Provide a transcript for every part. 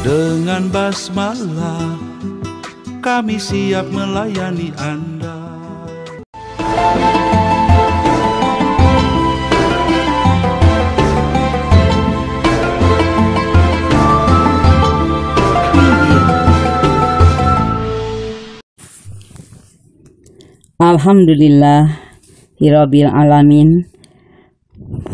Dengan basmalah kami siap melayani Anda. Alhamdulillah Hirabbil alamin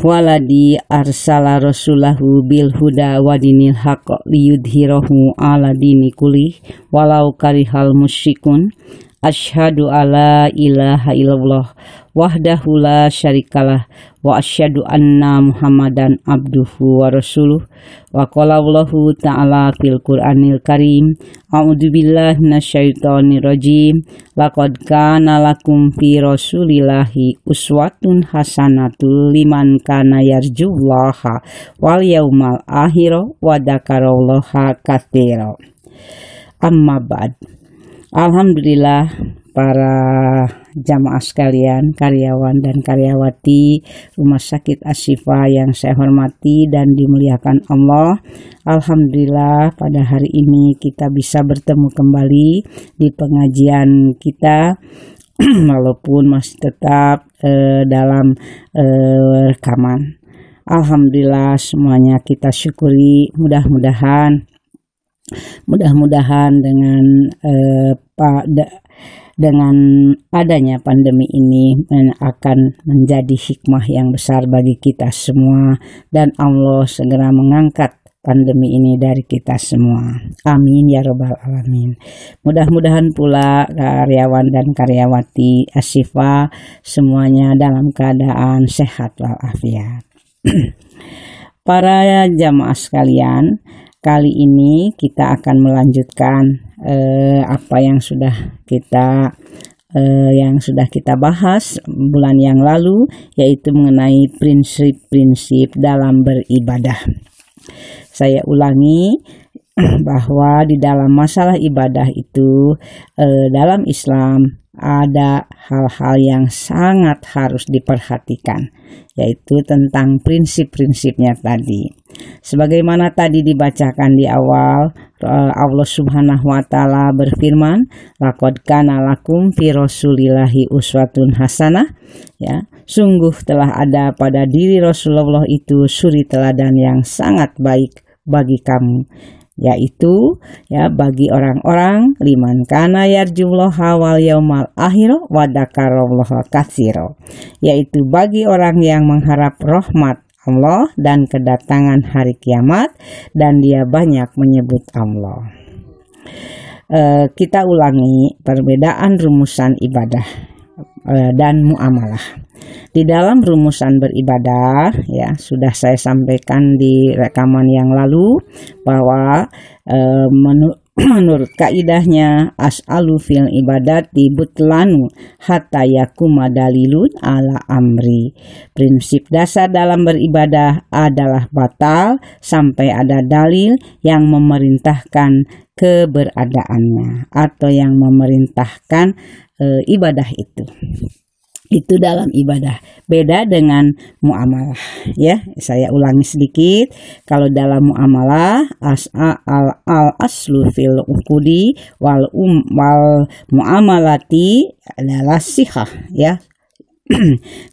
waladi arsala rasulahu bil huda wa dinil haqq liyudhhirahu ala dini kulli walau karihal musyrikun. Asyhadu alla ilaha illallah wahdahu la syarikalah wa asyhadu anna Muhammadan abduhu wa rasuluh. Wa qala Allahu ta'ala fil Qur'anil Karim, a'udzubillahi minasyaitonir rajim. Laqad kana lakum fi rasulillahi uswatun hasanatul liman kana yarjullaha wal yaumal akhir wa dzakarallaha katsira. Amma ba'd. Alhamdulillah para jamaah sekalian, karyawan dan karyawati Rumah Sakit Asy-Syifa yang saya hormati dan dimuliakan Allah. Alhamdulillah pada hari ini kita bisa bertemu kembali di pengajian kita walaupun masih tetap dalam rekaman. Alhamdulillah semuanya kita syukuri, mudah-mudahan dengan adanya pandemi ini akan menjadi hikmah yang besar bagi kita semua dan Allah segera mengangkat pandemi ini dari kita semua. Amin ya rabbal alamin. Mudah-mudahan pula karyawan dan karyawati Asy-Syifa semuanya dalam keadaan sehat walafiat. Para jamaah sekalian, kali ini kita akan melanjutkan apa yang sudah kita bahas bulan yang lalu, yaitu mengenai prinsip-prinsip dalam beribadah. Saya ulangi bahwa di dalam masalah ibadah itu dalam Islam ada hal-hal yang sangat harus diperhatikan, yaitu tentang prinsip-prinsipnya tadi. Sebagaimana tadi dibacakan di awal, Allah Subhanahu wa taala berfirman, laqad kana lakum fi rasulillahi uswatun hasanah, ya, sungguh telah ada pada diri Rasulullah itu suri teladan yang sangat baik bagi kamu, yaitu ya bagi orang-orang liman kana yarjullaha wal yaumal akhir wa dzakarallaha katsira, yaitu bagi orang yang mengharap rahmat Allah dan kedatangan hari kiamat dan dia banyak menyebut Allah. Kita ulangi perbedaan rumusan ibadah dan muamalah. Di dalam rumusan beribadah, ya sudah saya sampaikan di rekaman yang lalu bahwa menurut kaidahnya as'alu fil ibadati butlanu hatta yakuma dalilun ala amri. Prinsip dasar dalam beribadah adalah batal sampai ada dalil yang memerintahkan keberadaannya atau yang memerintahkan ibadah itu. Itu dalam ibadah. Beda dengan muamalah, ya. Saya ulangi sedikit. Kalau dalam muamalah al aslu fil uqudi wal muamalati adalah sihah, ya.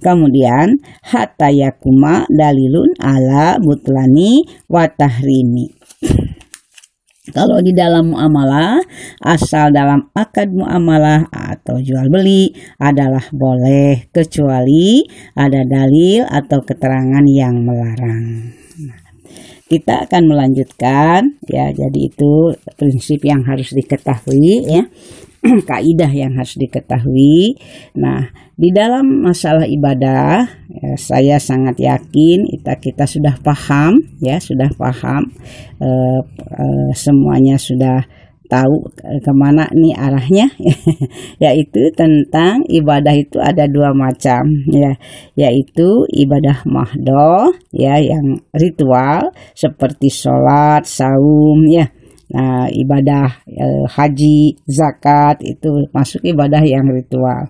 Kemudian hatta yakuma dalilun ala butlani wa tahrimi. Kalau di dalam muamalah, asal dalam akad muamalah atau jual beli adalah boleh kecuali ada dalil atau keterangan yang melarang. Kita akan melanjutkan, ya. Jadi itu prinsip yang harus diketahui, ya. Kaidah yang harus diketahui. Nah, di dalam masalah ibadah, ya, saya sangat yakin kita sudah paham, ya, sudah paham, semuanya sudah tahu kemana nih arahnya, yaitu tentang ibadah itu ada dua macam, ya, yaitu ibadah mahdoh, ya, yang ritual seperti sholat, saum, ya. Nah, ibadah haji, zakat itu masuk ibadah yang ritual.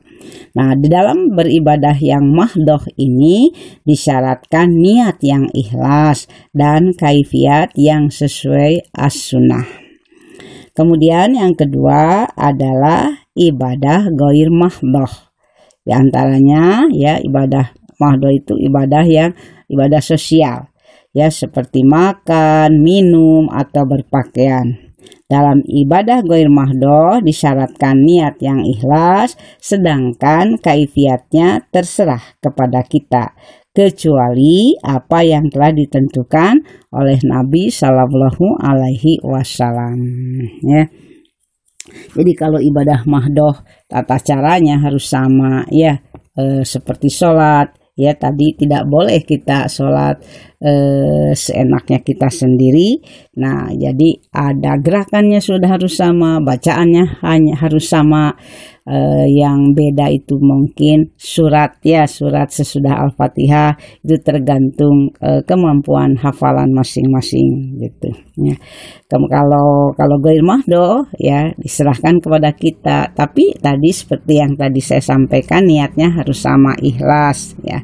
Nah, di dalam beribadah yang mahdoh ini disyaratkan niat yang ikhlas dan kaifiat yang sesuai as-sunnah. Kemudian yang kedua adalah ibadah ghair mahdoh. Di antaranya ya ibadah mahdoh itu ibadah sosial. Ya, seperti makan, minum, atau berpakaian. Dalam ibadah ghair mahdoh disyaratkan niat yang ikhlas, sedangkan kaifiatnya terserah kepada kita, kecuali apa yang telah ditentukan oleh Nabi Shallallahu Alaihi Wasallam. Ya. Jadi kalau ibadah mahdoh tata caranya harus sama, ya, seperti sholat. Ya, tadi tidak boleh kita sholat seenaknya kita sendiri. Nah, jadi ada gerakannya sudah harus sama, bacaannya hanya harus sama. Yang beda itu mungkin surat sesudah Al-Fatihah itu tergantung kemampuan hafalan masing-masing gitu ya. Kalau ghair mahdoh ya diserahkan kepada kita, tapi tadi seperti yang tadi saya sampaikan niatnya harus sama, ikhlas ya.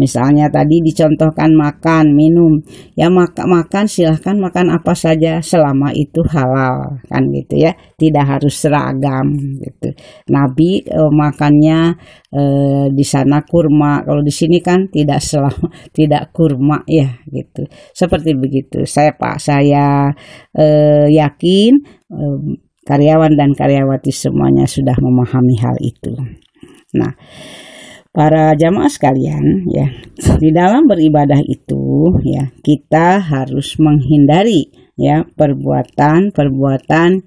Misalnya tadi dicontohkan makan, minum ya, makan silahkan makan apa saja selama itu halal kan gitu ya, tidak harus seragam gitu. Nabi makannya di sana kurma, kalau di sini kan tidak kurma ya gitu. Seperti begitu. Saya yakin karyawan dan karyawati semuanya sudah memahami hal itu. Nah, para jamaah sekalian ya, di dalam beribadah itu ya kita harus menghindari ya perbuatan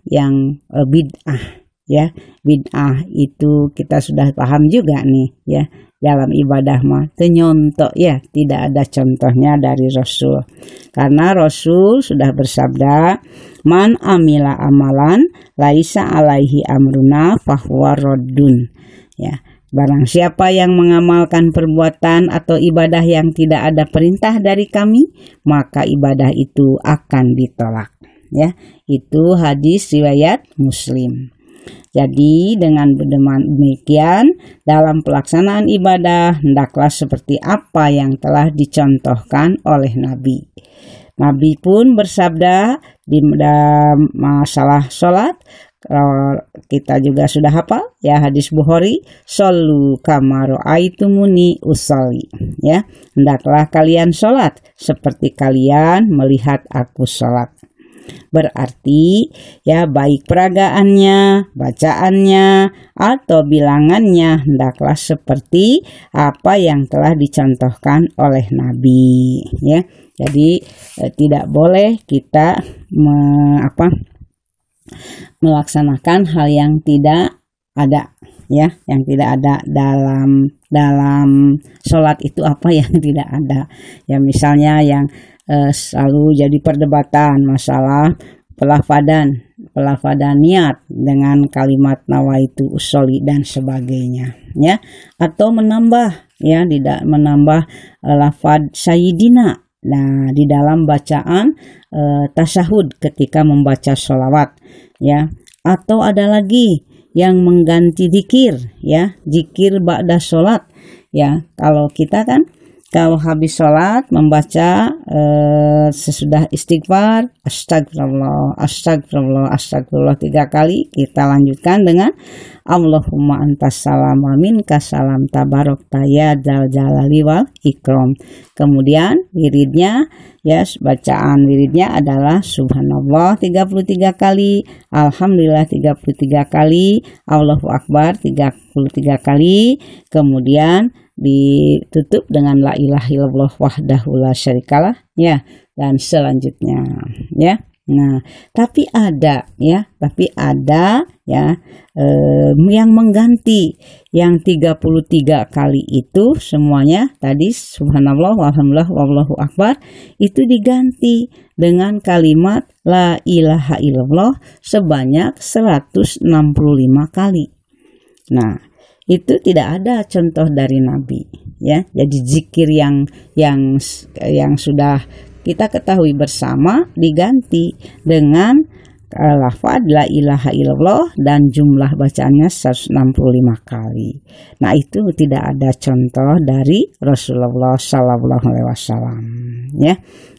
yang bid'ah. Ya, bid'ah itu kita sudah paham juga nih ya, dalam ibadah mah nyontok ya, tidak ada contohnya dari Rasul. Karena Rasul sudah bersabda, man amila amalan laisa alaihi amruna fahuwa raddun. Ya, barang siapa yang mengamalkan perbuatan atau ibadah yang tidak ada perintah dari kami, maka ibadah itu akan ditolak. Ya, itu hadis riwayat Muslim. Jadi dengan demikian dalam pelaksanaan ibadah hendaklah seperti apa yang telah dicontohkan oleh Nabi. Nabi pun bersabda di dalam masalah sholat, kita juga sudah hafal ya hadis Bukhari, shollu kama ra'aitumuni usolli ya, hendaklah kalian sholat seperti kalian melihat aku sholat. Berarti ya baik peragaannya, bacaannya, atau bilangannya hendaklah seperti apa yang telah dicontohkan oleh Nabi ya. Jadi tidak boleh kita melaksanakan hal yang tidak ada ya, yang tidak ada dalam sholat itu, apa yang tidak ada ya. Misalnya yang selalu jadi perdebatan masalah pelafadan niat dengan kalimat nawaitu usolli dan sebagainya ya, atau menambah lafad sayyidina nah di dalam bacaan tasyahud ketika membaca sholawat ya, atau ada lagi yang mengganti dzikir ya, dzikir ba'da sholat ya. Kalau kita kan kalau habis sholat membaca sesudah istighfar astagfirullah 3 kali, kita lanjutkan dengan Allahumma antas salam wa minkas salam tabarakta ya dzal jalali wal ikram. Kemudian wiridnya ya, bacaan wiridnya adalah subhanallah 33 kali, alhamdulillah 33 kali, Allahu akbar 33 kali, kemudian ditutup dengan la ilaha illallah wahdahu la syarikalah ya, dan selanjutnya ya. Nah, tapi ada ya yang mengganti yang 33 kali itu semuanya tadi subhanallah walhamdulillah wallahu akbar itu diganti dengan kalimat la ilaha illallah sebanyak 165 kali. Nah, itu tidak ada contoh dari Nabi ya. Jadi zikir yang sudah kita ketahui bersama diganti dengan lafaz la ilaha illallah dan jumlah bacaannya 165 kali. Nah, itu tidak ada contoh dari Rasulullah Sallallahu Alaihi Wasallam, ya.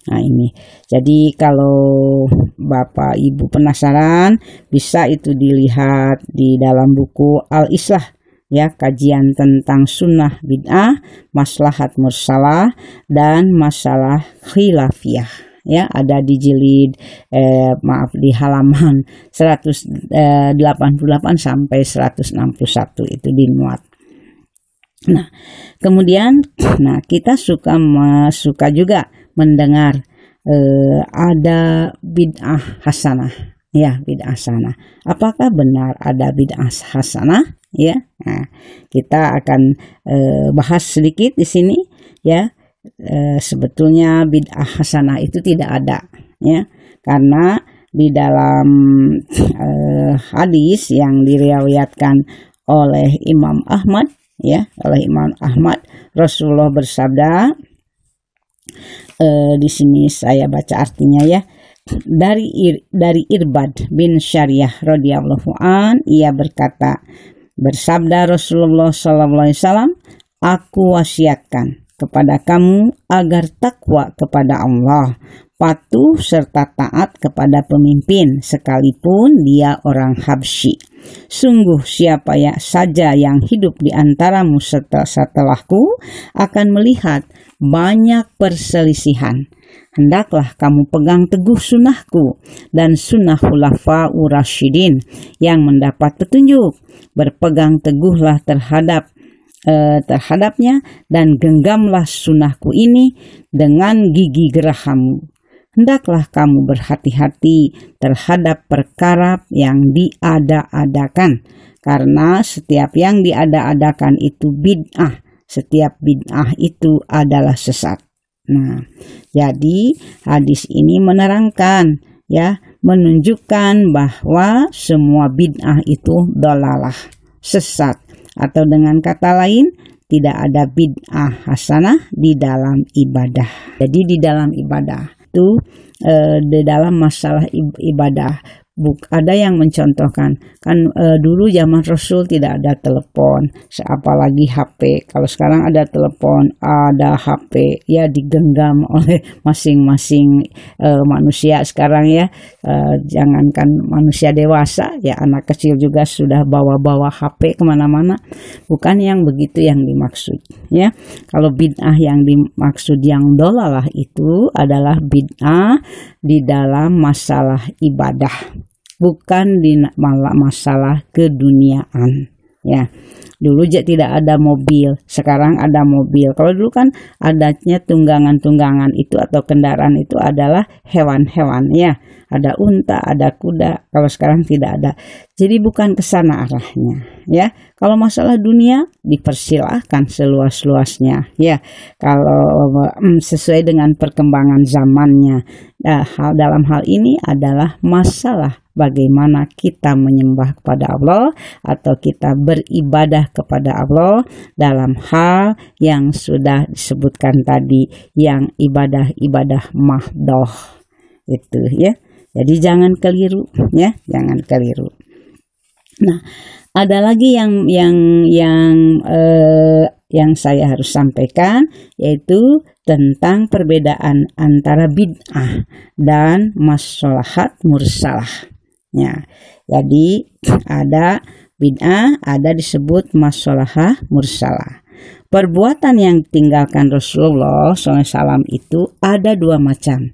Nah, ini. Jadi kalau Bapak Ibu penasaran, bisa itu dilihat di dalam buku Al-Islah, ya, kajian tentang sunnah bid'ah, maslahat mursalah dan masalah khilafiyah, ya, ada di jilid di halaman 188 sampai 161 itu dimuat. Nah, kemudian kita suka juga mendengar ada bid'ah hasanah, ya, bid'ah hasanah. Apakah benar ada bid'ah hasanah? Ya, nah, kita akan bahas sedikit di sini, ya. Sebetulnya bid'ah hasanah itu tidak ada, ya, karena di dalam hadis yang diriwayatkan oleh Imam Ahmad, ya, oleh Imam Ahmad, Rasulullah bersabda, di sini saya baca artinya, ya. Dari Irbad bin Syariah radhiyallahu an, ia bersabda Rasulullah sallallahu alaihi wasallam, aku wasiatkan kepada kamu agar takwa kepada Allah, patuh serta taat kepada pemimpin sekalipun dia orang Habsyi. Sungguh siapa saja yang hidup di antaramu setelahku akan melihat banyak perselisihan. Hendaklah kamu pegang teguh sunnahku dan sunnah khulafa'ur rasyidin yang mendapat petunjuk. Berpegang teguhlah terhadapnya dan genggamlah sunnahku ini dengan gigi gerahammu. Hendaklah kamu berhati-hati terhadap perkara yang diada-adakan, karena setiap yang diada-adakan itu bid'ah, setiap bid'ah itu adalah sesat. Nah, jadi hadis ini menerangkan, ya, menunjukkan bahwa semua bid'ah itu dolalah, sesat, atau dengan kata lain tidak ada bid'ah hasanah di dalam ibadah. Jadi di dalam ibadah itu di dalam masalah ibadah ada yang mencontohkan kan, dulu zaman Rasul tidak ada telepon, apalagi HP. Kalau sekarang ada telepon, ada HP, ya, digenggam oleh masing-masing manusia sekarang, ya. Jangankan manusia dewasa, ya, anak kecil juga sudah bawa-bawa HP kemana-mana. Bukan yang begitu yang dimaksud, ya. Kalau bid'ah yang dimaksud yang dolalah itu adalah bid'ah di dalam masalah ibadah, bukan di masalah keduniaan, ya. Dulu tidak ada mobil, sekarang ada mobil. Kalau dulu kan adanya tunggangan-tunggangan itu atau kendaraan itu adalah hewan-hewan, ya. Ada unta, ada kuda. Kalau sekarang tidak ada. Jadi bukan ke sana arahnya, ya. Kalau masalah dunia dipersilahkan seluas-luasnya, ya. Kalau sesuai dengan perkembangan zamannya. Dalam hal ini adalah masalah bagaimana kita menyembah kepada Allah atau kita beribadah kepada Allah dalam hal yang sudah disebutkan tadi, yang ibadah-ibadah mahdoh itu, ya. Jadi jangan keliru, ya, jangan keliru. Nah, ada lagi yang saya harus sampaikan, yaitu tentang perbedaan antara bid'ah dan maslahat mursalah. Ya, jadi ada bid'ah, ada disebut maslahah mursalah. Perbuatan yang ditinggalkan Rasulullah SAW itu ada dua macam.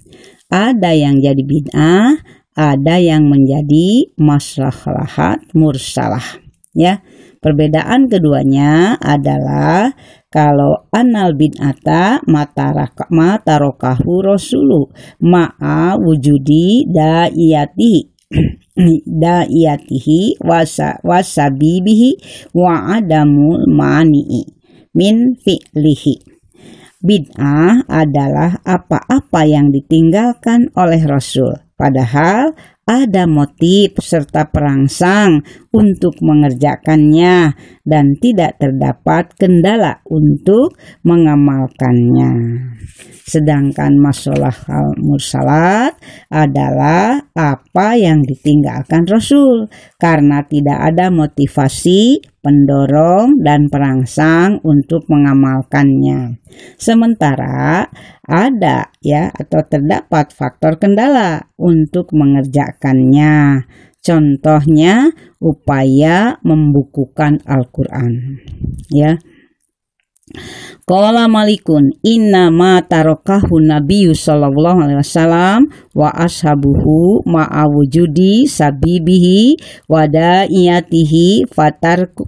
Ada yang jadi bid'ah, ada yang menjadi maslahat mursalah, ya. Perbedaan keduanya adalah kalau anal bid'ata matarokahu rasulu ma'a wujudi da'iyatihi wasabibihi wa adamul mani'i min fi'lihi. Bid'ah adalah apa-apa yang ditinggalkan oleh Rasul, padahal ada motif serta perangsang untuk mengerjakannya dan tidak terdapat kendala untuk mengamalkannya. Sedangkan masalah mursalat adalah apa yang ditinggalkan Rasul karena tidak ada motivasi, pendorong, dan perangsang untuk mengamalkannya. Sementara ada atau terdapat faktor kendala untuk mengerjakannya. Contohnya upaya membukukan Al-Qur'an. Qala Malikun inna ma tarakahu Nabiyyu sallallahu alaihi wasallam wa ashabuhu ma'a wujudi sabibihi wa da'iyatihi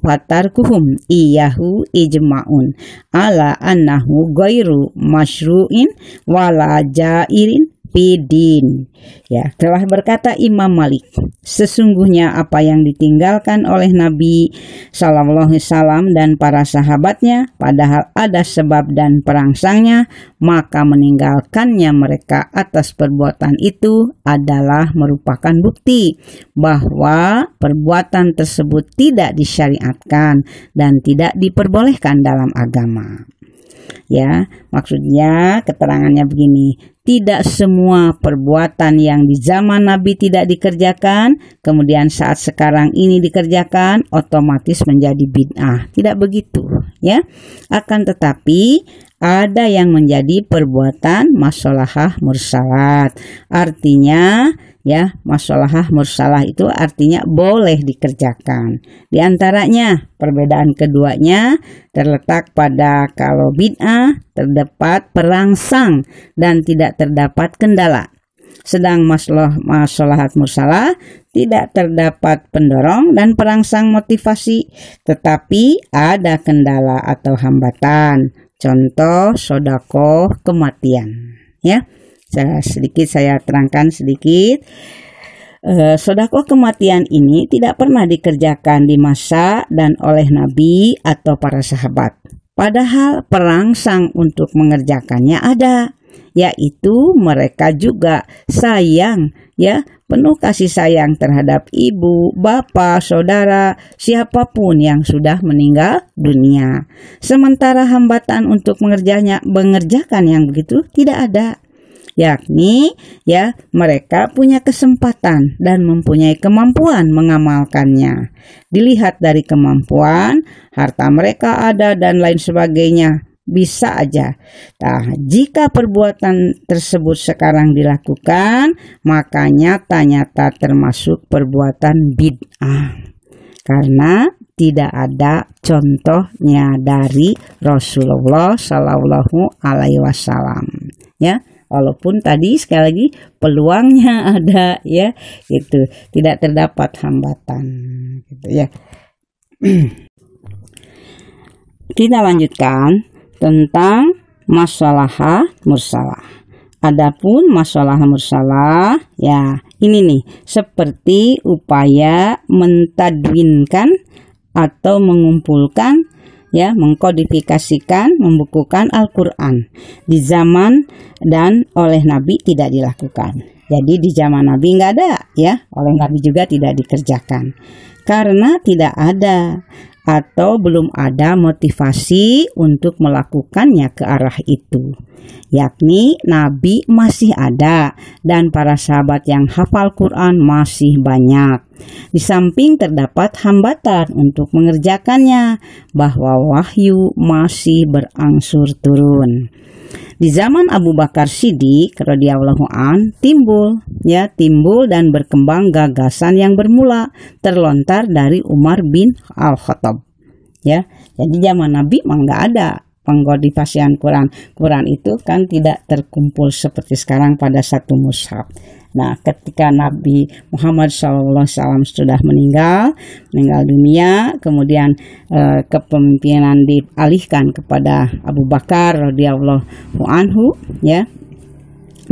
fatarkuhum iyahu ijma'un ala annahu ghairu masyru'in wala jairin bidin. Telah berkata Imam Malik, sesungguhnya apa yang ditinggalkan oleh Nabi sallallahu alaihi wasallam dan para sahabatnya padahal ada sebab dan perangsangnya, maka meninggalkannya mereka atas perbuatan itu adalah merupakan bukti bahwa perbuatan tersebut tidak disyariatkan dan tidak diperbolehkan dalam agama. Maksudnya keterangannya begini, tidak semua perbuatan yang di zaman Nabi tidak dikerjakan, kemudian saat sekarang ini dikerjakan, otomatis menjadi bid'ah. Tidak begitu, Akan tetapi ada yang menjadi perbuatan masolahah mursalat. Artinya masolahah mursalah itu artinya boleh dikerjakan. Di antaranya perbedaan keduanya terletak pada kalau bid'ah terdapat perangsang dan tidak terdapat kendala. Sedang masolahat mursalah tidak terdapat pendorong dan perangsang motivasi, tetapi ada kendala atau hambatan. Contoh sodako kematian. Saya terangkan sedikit. Sodako kematian ini tidak pernah dikerjakan di masa dan oleh Nabi atau para sahabat. Padahal perangsang untuk mengerjakannya ada, yaitu mereka juga sayang, penuh kasih sayang terhadap ibu, bapak, saudara, siapapun yang sudah meninggal dunia. Sementara hambatan untuk mengerjakan yang begitu tidak ada. Yakni mereka punya kesempatan dan mempunyai kemampuan mengamalkannya. Dilihat dari kemampuan, harta mereka ada dan lain sebagainya, bisa aja. Nah, jika perbuatan tersebut sekarang dilakukan, maka nyata-nyata termasuk perbuatan bid'ah. Karena tidak ada contohnya dari Rasulullah Shallallahu Alaihi Wasallam. Walaupun tadi sekali lagi peluangnya ada, gitu, tidak terdapat hambatan, gitu, Kita lanjutkan tentang masolahah mursalah. Adapun masolahah mursalah, ini nih, seperti upaya mentadwinkan atau mengumpulkan, mengkodifikasikan, membukukan Al-Qur'an di zaman dan oleh Nabi tidak dilakukan. Jadi di zaman Nabi nggak ada, oleh Nabi juga tidak dikerjakan karena tidak ada atau belum ada motivasi untuk melakukannya ke arah itu. Yakni Nabi masih ada dan para sahabat yang hafal Quran masih banyak. Di samping terdapat hambatan untuk mengerjakannya, bahwa wahyu masih berangsur turun. Di zaman Abu Bakar Siddiq radhiyallahu an timbul dan berkembang gagasan yang bermula terlontar dari Umar bin Al-Khattab. Jadi zaman Nabi mah nggak ada pengkodifasian Quran. Quran itu kan tidak terkumpul seperti sekarang pada satu mushaf. Nah, ketika Nabi Muhammad SAW sudah meninggal dunia, kemudian kepemimpinan dialihkan kepada Abu Bakar radhiyallahu anhu,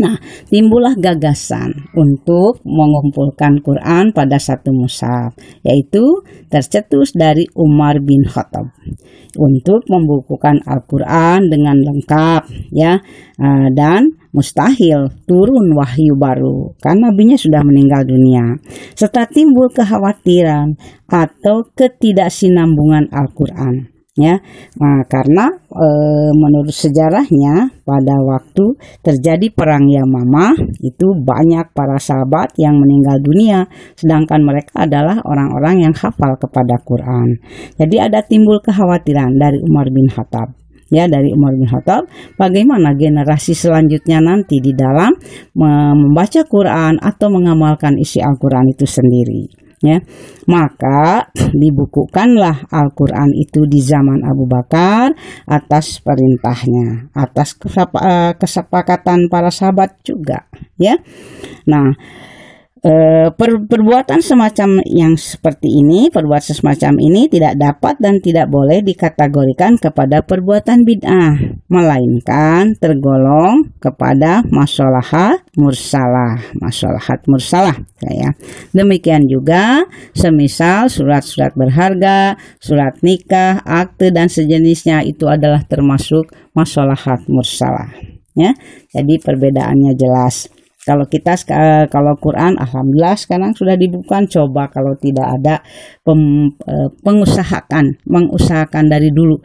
Nah, timbullah gagasan untuk mengumpulkan Quran pada satu mushaf, yaitu tercetus dari Umar bin Khattab untuk membukukan Al-Quran dengan lengkap, ya, dan mustahil turun wahyu baru karena nabinya sudah meninggal dunia, serta timbul kekhawatiran atau ketidaksinambungan Al-Quran. Ya, karena menurut sejarahnya pada waktu terjadi perang Yamamah itu banyak para sahabat yang meninggal dunia, sedangkan mereka adalah orang-orang yang hafal kepada Quran. Jadi ada timbul kekhawatiran dari Umar bin Khattab. Ya, dari Umar bin Khattab, bagaimana generasi selanjutnya nanti di dalam membaca Quran atau mengamalkan isi Al-Quran itu sendiri. Ya, maka dibukukanlah Al-Quran itu di zaman Abu Bakar atas perintahnya, atas kesepakatan para sahabat juga, ya. Nah, perbuatan semacam yang seperti ini, perbuatan semacam ini tidak dapat dan tidak boleh dikategorikan kepada perbuatan bid'ah, melainkan tergolong kepada maslahat mursalah, ya. Demikian juga semisal surat-surat berharga, surat nikah, akte dan sejenisnya itu adalah termasuk maslahat mursalah, ya. Jadi perbedaannya jelas. Kalau kalau Quran, alhamdulillah sekarang sudah dibukukan. Coba kalau tidak ada mengusahakan dari dulu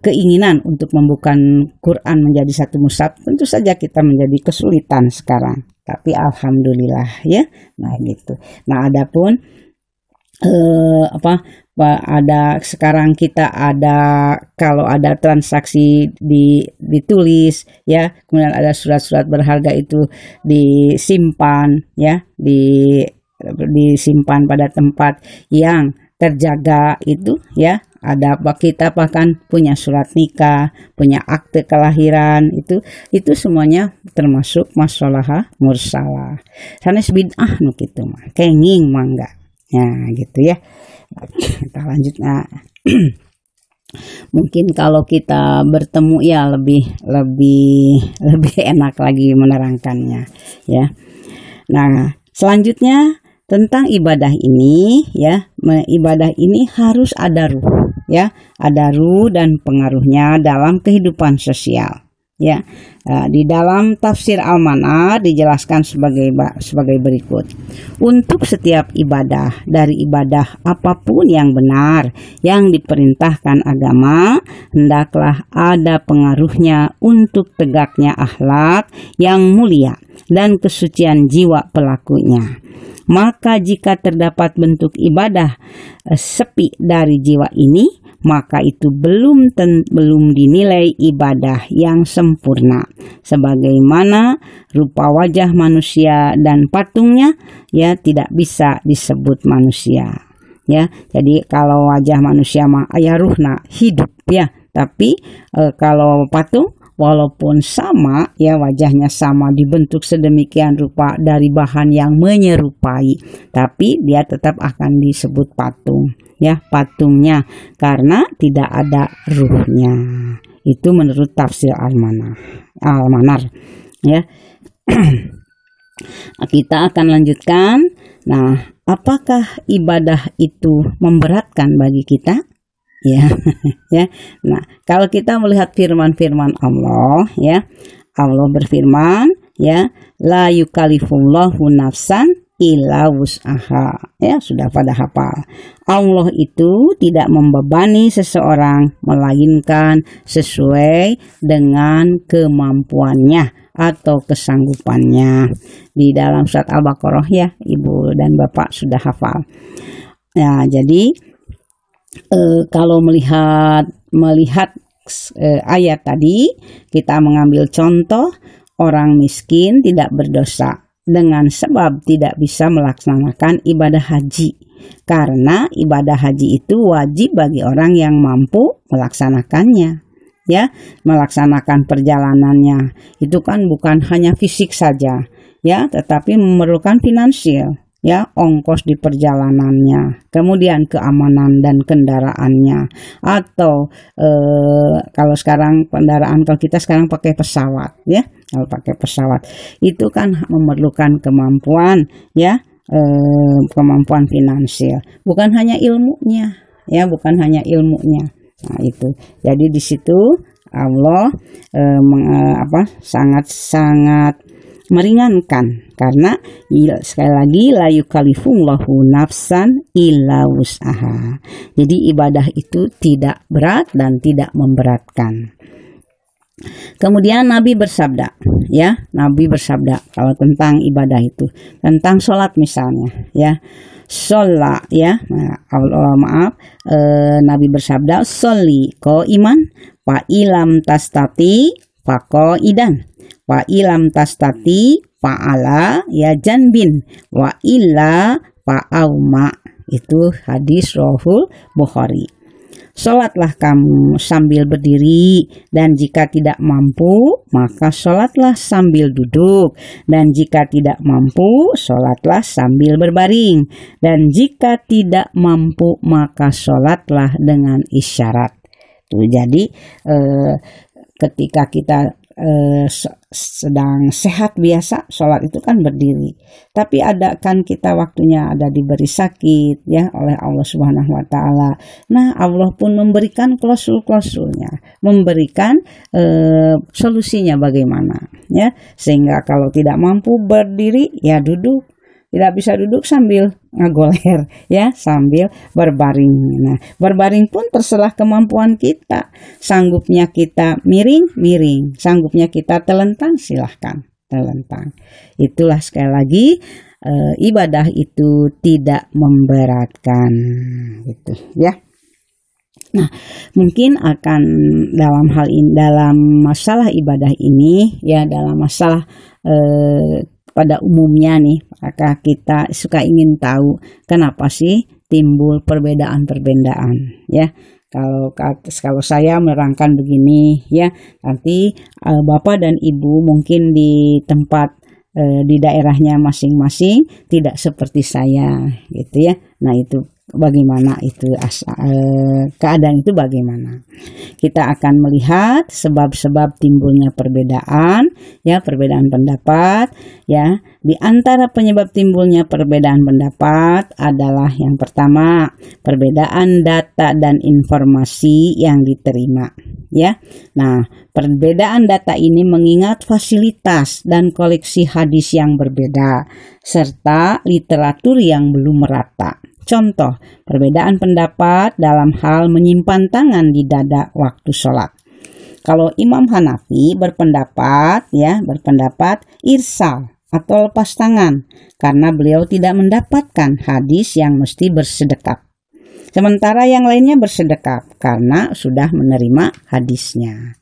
keinginan untuk membuka Quran menjadi satu mushaf, tentu saja kita menjadi kesulitan sekarang. Tapi alhamdulillah, ya. Nah gitu. Nah adapun ada sekarang kita ada, kalau ada transaksi ditulis, ya, kemudian ada surat-surat berharga itu disimpan, ya, disimpan pada tempat yang terjaga itu, ya. Ada kita bahkan punya surat nikah, punya akte kelahiran, itu semuanya termasuk maslahah mursalah. Sanes bid'ah nu kitu mah kenging mangga. Ya gitu, ya. Kita lanjut. Nah, mungkin kalau kita bertemu ya lebih enak lagi menerangkannya, ya. Nah, selanjutnya tentang ibadah ini, ya. Ibadah ini harus ada ruh, ya. Ada ruh dan pengaruhnya dalam kehidupan sosial. Ya, di dalam tafsir Al-Manar dijelaskan sebagai berikut. Untuk setiap ibadah, dari ibadah apapun yang benar yang diperintahkan agama, hendaklah ada pengaruhnya untuk tegaknya akhlak yang mulia dan kesucian jiwa pelakunya. Maka jika terdapat bentuk ibadah sepi dari jiwa ini, maka itu belum dinilai ibadah yang sempurna, sebagaimana rupa wajah manusia dan patungnya, ya, tidak bisa disebut manusia, ya. Jadi kalau wajah manusia mah aya ruhna, hidup, ya, tapi kalau patung walaupun sama, ya, wajahnya sama, dibentuk sedemikian rupa dari bahan yang menyerupai, tapi dia tetap akan disebut patung, ya, patungnya, karena tidak ada ruhnya. Itu menurut tafsir Al-Manar, ya. Kita akan lanjutkan. Nah, apakah ibadah itu memberatkan bagi kita? Ya, ya. Nah, kalau kita melihat firman-firman Allah, ya, Allah berfirman, ya, la yukallifullahu nafsan illa wus'aha, ya, sudah pada hafal. Allah itu tidak membebani seseorang melainkan sesuai dengan kemampuannya atau kesanggupannya. Di dalam surat Al-Baqarah, ya, Ibu dan Bapak sudah hafal. Nah, jadi kalau melihat ayat tadi, kita mengambil contoh orang miskin tidak berdosa dengan sebab tidak bisa melaksanakan ibadah haji, karena ibadah haji itu wajib bagi orang yang mampu melaksanakannya, ya, melaksanakan perjalanannya. Itu kan bukan hanya fisik saja, ya, tetapi memerlukan finansial, ya, ongkos di perjalanannya, kemudian keamanan dan kendaraannya, atau kalau sekarang kalau kita sekarang pakai pesawat, ya, kalau pakai pesawat itu kan memerlukan kemampuan, ya, kemampuan finansial, bukan hanya ilmunya, ya, bukan hanya ilmunya. Nah itu, jadi di situ Allah sangat meringankan, karena sekali lagi la yukallifullahu nafsan illa wus'aha. Jadi ibadah itu tidak berat dan tidak memberatkan. Kemudian Nabi bersabda, ya, Nabi bersabda kalau tentang ibadah itu, tentang sholat misalnya, ya, sholat, ya, Nabi bersabda, sholli qaiman fa ilam tastati fa qaidan wa ilam tastati fa'ala ya janbin wa illa fa'auma. Itu hadis Rahul Bukhari. Sholatlah kamu sambil berdiri, dan jika tidak mampu maka sholatlah sambil duduk, dan jika tidak mampu sholatlah sambil berbaring, dan jika tidak mampu maka sholatlah dengan isyarat. Tuh, jadi ketika kita sedang sehat biasa, sholat itu kan berdiri. Tapi ada kan kita waktunya ada diberi sakit, ya, oleh Allah Subhanahu wa Ta'ala. Nah, Allah pun memberikan klausul-klausulnya, memberikan solusinya bagaimana, ya, sehingga kalau tidak mampu berdiri, ya duduk. Tidak bisa duduk sambil ngagoler, ya, sambil berbaring. Nah, berbaring pun terserah kemampuan kita. Sanggupnya kita miring, sanggupnya kita telentang, silahkan telentang. Itulah sekali lagi ibadah itu tidak memberatkan, gitu, ya. Nah, mungkin akan dalam masalah ibadah ini, ya, dalam masalah pada umumnya nih, maka kita suka ingin tahu kenapa sih timbul perbedaan-perbedaan, ya. Kalau saya menerangkan begini, ya, nanti Bapak dan Ibu mungkin di tempat di daerahnya masing-masing tidak seperti saya, gitu, ya. Nah, itu bagaimana itu keadaan itu bagaimana. Kita akan melihat sebab-sebab timbulnya perbedaan, ya, perbedaan pendapat, ya. Di antara penyebab timbulnya perbedaan pendapat adalah yang pertama, perbedaan data dan informasi yang diterima, ya. Nah, perbedaan data ini mengingat fasilitas dan koleksi hadis yang berbeda serta literatur yang belum merata. Contoh, perbedaan pendapat dalam hal menyimpan tangan di dada waktu sholat. Kalau Imam Hanafi berpendapat irsal atau lepas tangan, karena beliau tidak mendapatkan hadis yang mesti bersedekap. Sementara yang lainnya bersedekap karena sudah menerima hadisnya.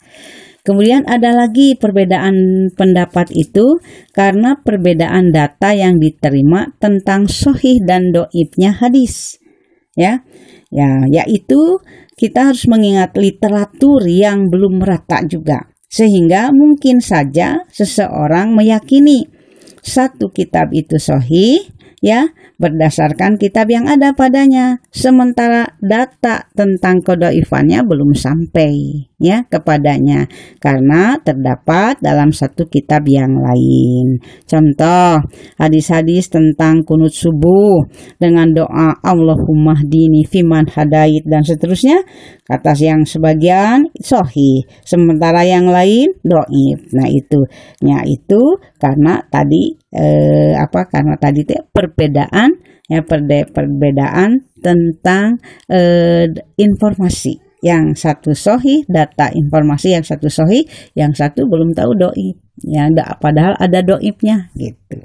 Kemudian ada lagi perbedaan pendapat itu karena perbedaan data yang diterima tentang sahih dan dhaifnya hadis. Ya, yaitu kita harus mengingat literatur yang belum merata juga. Sehingga mungkin saja seseorang meyakini satu kitab itu sahih, ya, berdasarkan kitab yang ada padanya, sementara data tentang kedhaifannya belum sampai, ya, kepadanya karena terdapat dalam satu kitab yang lain. Contoh, hadis-hadis tentang kunut subuh dengan doa Allahumma hdini fiman hadait dan seterusnya, kata yang sebagian sahih, sementara yang lain dhaif. Nah, itu karena tadi karena tadi perbedaan, ya, perbedaan tentang informasi. Yang satu sahih, data informasi yang satu sahih, yang satu belum tahu dhaif, ya, padahal ada dhaifnya, gitu.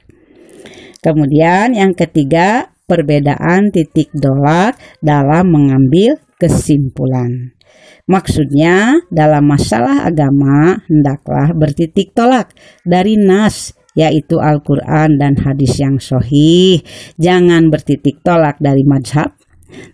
Kemudian yang ketiga, perbedaan titik tolak dalam mengambil kesimpulan. Maksudnya dalam masalah agama hendaklah bertitik tolak dari nas, yaitu Al-Quran dan hadis yang sahih. Jangan bertitik tolak dari mazhab,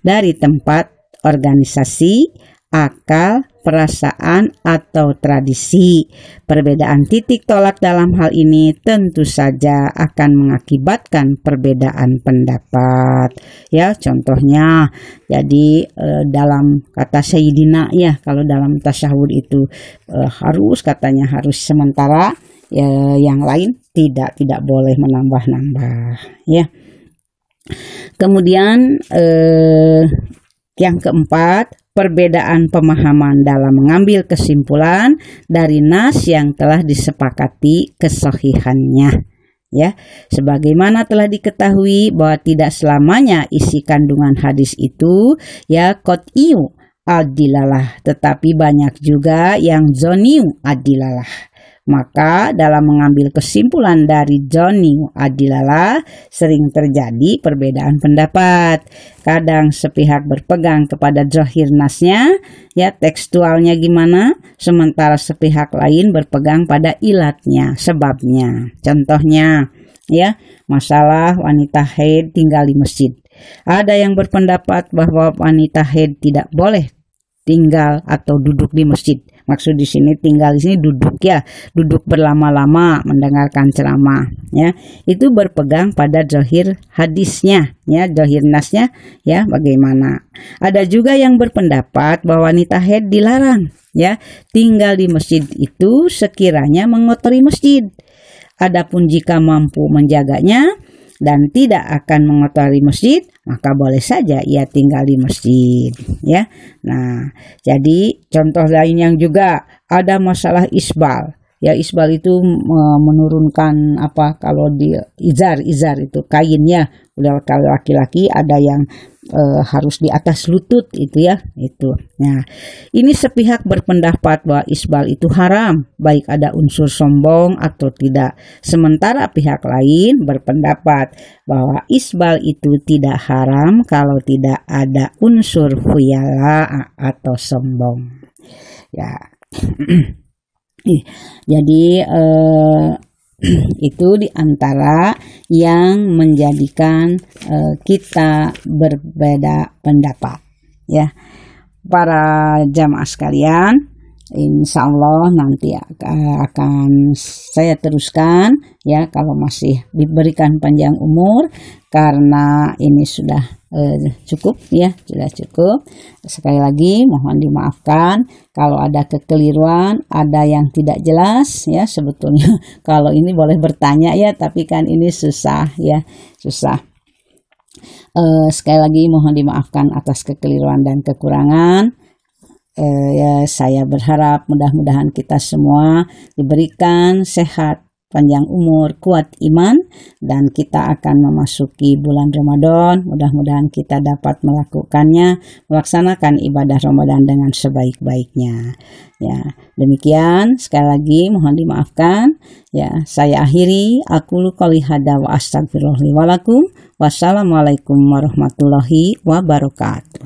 dari tempat, organisasi, akal, perasaan atau tradisi. Perbedaan titik tolak dalam hal ini tentu saja akan mengakibatkan perbedaan pendapat. Ya, contohnya, jadi dalam kata Sayyidina ya, kalau dalam tasyahud itu katanya harus sementara, ya, yang lain tidak boleh menambah-nambah ya. Kemudian yang keempat, perbedaan pemahaman dalam mengambil kesimpulan dari nas yang telah disepakati kesahihannya. Ya, sebagaimana telah diketahui bahwa tidak selamanya isi kandungan hadis itu ya qat'iyu adilalah, tetapi banyak juga yang zoniu adilalah. Maka dalam mengambil kesimpulan dari zoniu adilalah sering terjadi perbedaan pendapat. Kadang sepihak berpegang kepada zahir nasnya, ya tekstualnya gimana, sementara sepihak lain berpegang pada ilatnya, sebabnya. Contohnya, ya, masalah wanita haid tinggal di masjid. Ada yang berpendapat bahwa wanita haid tidak boleh tinggal atau duduk di masjid. Maksud di sini tinggal di sini duduk ya, duduk berlama-lama mendengarkan ceramah ya. Itu berpegang pada zahir hadisnya ya, zahir nasnya ya bagaimana. Ada juga yang berpendapat bahwa wanita haid dilarang ya tinggal di masjid itu sekiranya mengotori masjid. Adapun jika mampu menjaganya dan tidak akan mengotori masjid, maka boleh saja ia tinggal di masjid ya. Nah, jadi contoh lain yang juga ada masalah isbal. Ya, isbal itu menurunkan apa, kalau di izar itu kainnya. Udah, kalau laki-laki ada yang harus di atas lutut itu ya, itu. Nah, ini sepihak berpendapat bahwa isbal itu haram, baik ada unsur sombong atau tidak. Sementara pihak lain berpendapat bahwa isbal itu tidak haram kalau tidak ada unsur khuyala atau sombong. Ya. Jadi itu diantara yang menjadikan kita berbeda pendapat ya. Para jamaah sekalian, insya Allah nanti akan saya teruskan ya, kalau masih diberikan panjang umur, karena ini sudah cukup ya, sudah cukup. Sekali lagi mohon dimaafkan kalau ada kekeliruan, ada yang tidak jelas ya. Sebetulnya kalau ini boleh bertanya ya, tapi kan ini susah ya, susah. Sekali lagi mohon dimaafkan atas kekeliruan dan kekurangan. Ya, saya berharap mudah-mudahan kita semua diberikan sehat, panjang umur, kuat iman, dan kita akan memasuki bulan Ramadan. Mudah-mudahan kita dapat melaksanakan ibadah Ramadan dengan sebaik-baiknya. Ya, demikian sekali lagi mohon dimaafkan. Ya, saya akhiri. Aqulu qouli hadza wa astaghfirullahi wa lakum. Wassalamualaikum warahmatullahi wabarakatuh.